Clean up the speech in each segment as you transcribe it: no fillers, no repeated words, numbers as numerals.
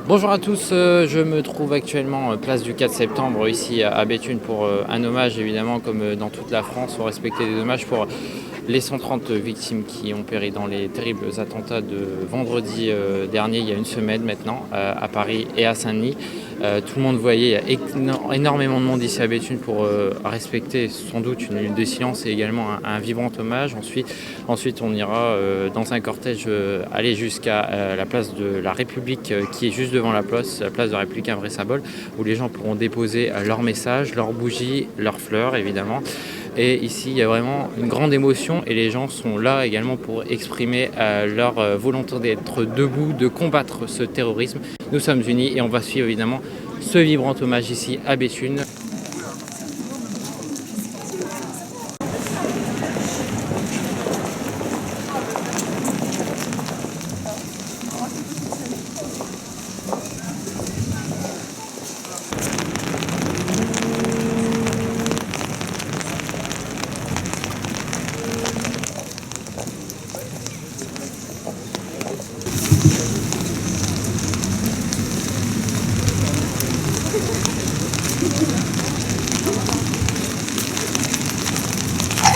Bonjour à tous, je me trouve actuellement place du 4 septembre ici à Béthune pour un hommage évidemment comme dans toute la France, on respectait des hommages pour les 130 victimes qui ont péri dans les terribles attentats de vendredi dernier, il y a une semaine maintenant, à Paris et à Saint-Denis. Tout le monde voyait, il y a énormément de monde ici à Béthune pour respecter sans doute une minute de silence et également un vibrant hommage. Ensuite on ira dans un cortège aller jusqu'à la place de la République qui est juste devant la place de la République, un vrai symbole, où les gens pourront déposer leurs messages, leurs bougies, leurs fleurs évidemment. Et ici, il y a vraiment une grande émotion et les gens sont là également pour exprimer leur volonté d'être debout, de combattre ce terrorisme. Nous sommes unis et on va suivre évidemment ce vibrant hommage ici à Béthune.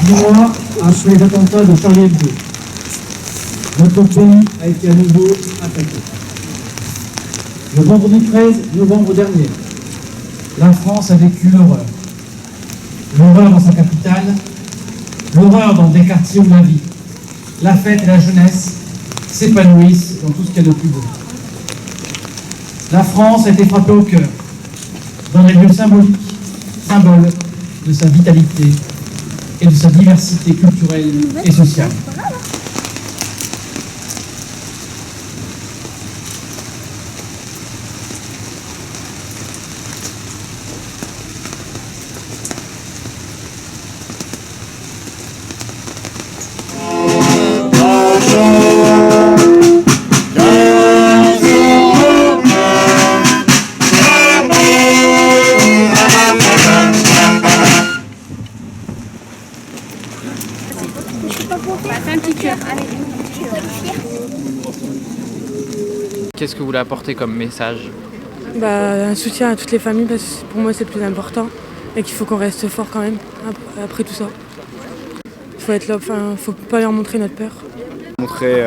Mois après les attentats de Charlie Hebdo, notre pays a été à nouveau attaqué. Le vendredi 13 novembre dernier, la France a vécu l'horreur. L'horreur dans sa capitale, l'horreur dans des quartiers où la fête et la jeunesse s'épanouissent dans tout ce qu'il y a de plus beau. La France a été frappée au cœur, dans des lieux symboliques, symboles de sa vitalité et de sa diversité culturelle et sociale. Qu'est-ce que vous voulez apporter comme message ? Un soutien à toutes les familles parce que pour moi c'est le plus important et qu'il faut qu'on reste fort quand même après tout ça. Il faut être là, faut pas leur montrer notre peur. Montrer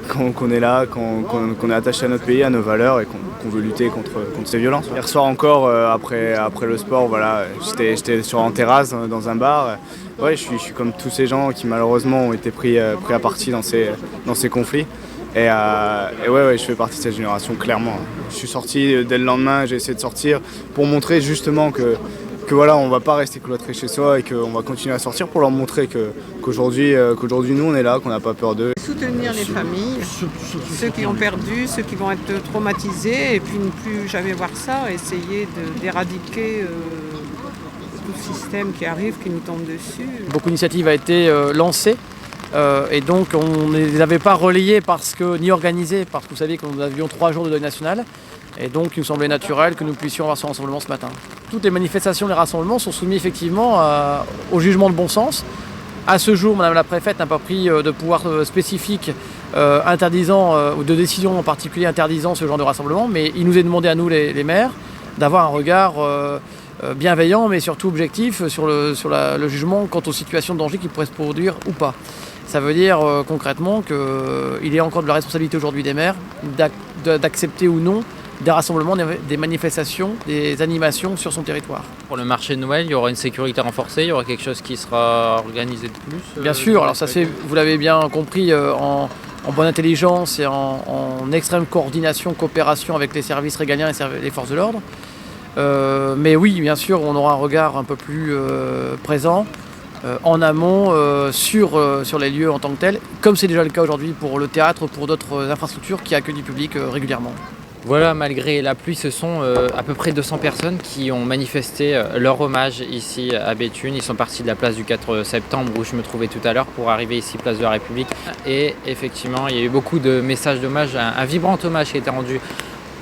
qu'on est là, qu'on est attaché à notre pays, à nos valeurs et qu'on veut lutter contre ces violences. Hier soir encore, après le sport, voilà, j'étais en terrasse dans un bar. Ouais, je suis comme tous ces gens qui malheureusement ont été pris à partie dans ces conflits. Et ouais, je fais partie de cette génération, clairement. Je suis sorti dès le lendemain, j'ai essayé de sortir pour montrer justement que voilà, on va pas rester cloîtré chez soi et qu'on va continuer à sortir pour leur montrer qu'aujourd'hui nous on est là, qu'on n'a pas peur d'eux. Soutenir les familles, ceux qui ont perdu, ceux qui vont être traumatisés et puis ne plus jamais voir ça, essayer d'éradiquer tout le système qui arrive, qui nous tombe dessus. Beaucoup d'initiatives ont été lancées. Et donc on ne les avait pas relayées ni organisées parce que vous savez que nous avions 3 jours de deuil national et donc il nous semblait naturel que nous puissions avoir ce rassemblement ce matin. Toutes les manifestations, les rassemblements sont soumis effectivement au jugement de bon sens. À ce jour, Madame la Préfète n'a pas pris de pouvoir spécifique interdisant ou de décision en particulier interdisant ce genre de rassemblement, mais il nous est demandé à nous les maires d'avoir un regard bienveillant mais surtout objectif sur le jugement quant aux situations de danger qui pourraient se produire ou pas. Ça veut dire concrètement qu'il est encore de la responsabilité aujourd'hui des maires d'accepter ou non des rassemblements, des manifestations, des animations sur son territoire. Pour le marché de Noël, il y aura une sécurité renforcée, il y aura quelque chose qui sera organisé de plus Bien sûr, alors ça se fait, vous l'avez bien compris, en bonne intelligence et en extrême coordination, coopération avec les services régaliens et les forces de l'ordre. Mais oui, bien sûr, on aura un regard un peu plus présent en amont sur les lieux en tant que tels, comme c'est déjà le cas aujourd'hui pour le théâtre, pour d'autres infrastructures qui accueillent du public régulièrement. Voilà, malgré la pluie, ce sont à peu près 200 personnes qui ont manifesté leur hommage ici à Béthune. Ils sont partis de la place du 4 septembre où je me trouvais tout à l'heure pour arriver ici, place de la République. Et effectivement, il y a eu beaucoup de messages d'hommage, un vibrant hommage qui a été rendu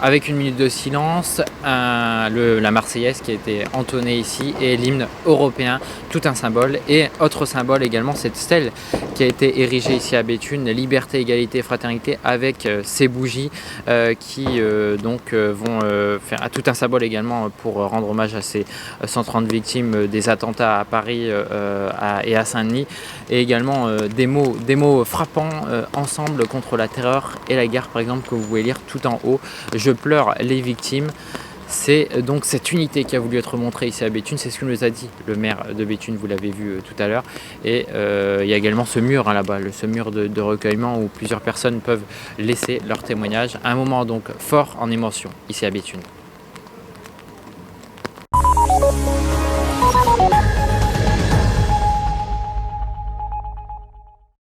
avec une minute de silence, la Marseillaise qui a été entonnée ici et l'hymne européen, tout un symbole. Et autre symbole également, cette stèle qui a été érigée ici à Béthune, liberté, égalité, fraternité, avec ces bougies qui vont faire tout un symbole également pour rendre hommage à ces 130 victimes des attentats à Paris et à Saint-Denis, et également des mots frappants, ensemble contre la terreur et la guerre, par exemple, que vous pouvez lire tout en haut. Je pleure les victimes. C'est donc cette unité qui a voulu être montrée ici à Béthune, c'est ce que nous a dit le maire de Béthune, vous l'avez vu tout à l'heure. Et il y a également ce mur là-bas, ce mur de recueillement où plusieurs personnes peuvent laisser leur témoignage. Un moment donc fort en émotion ici à Béthune.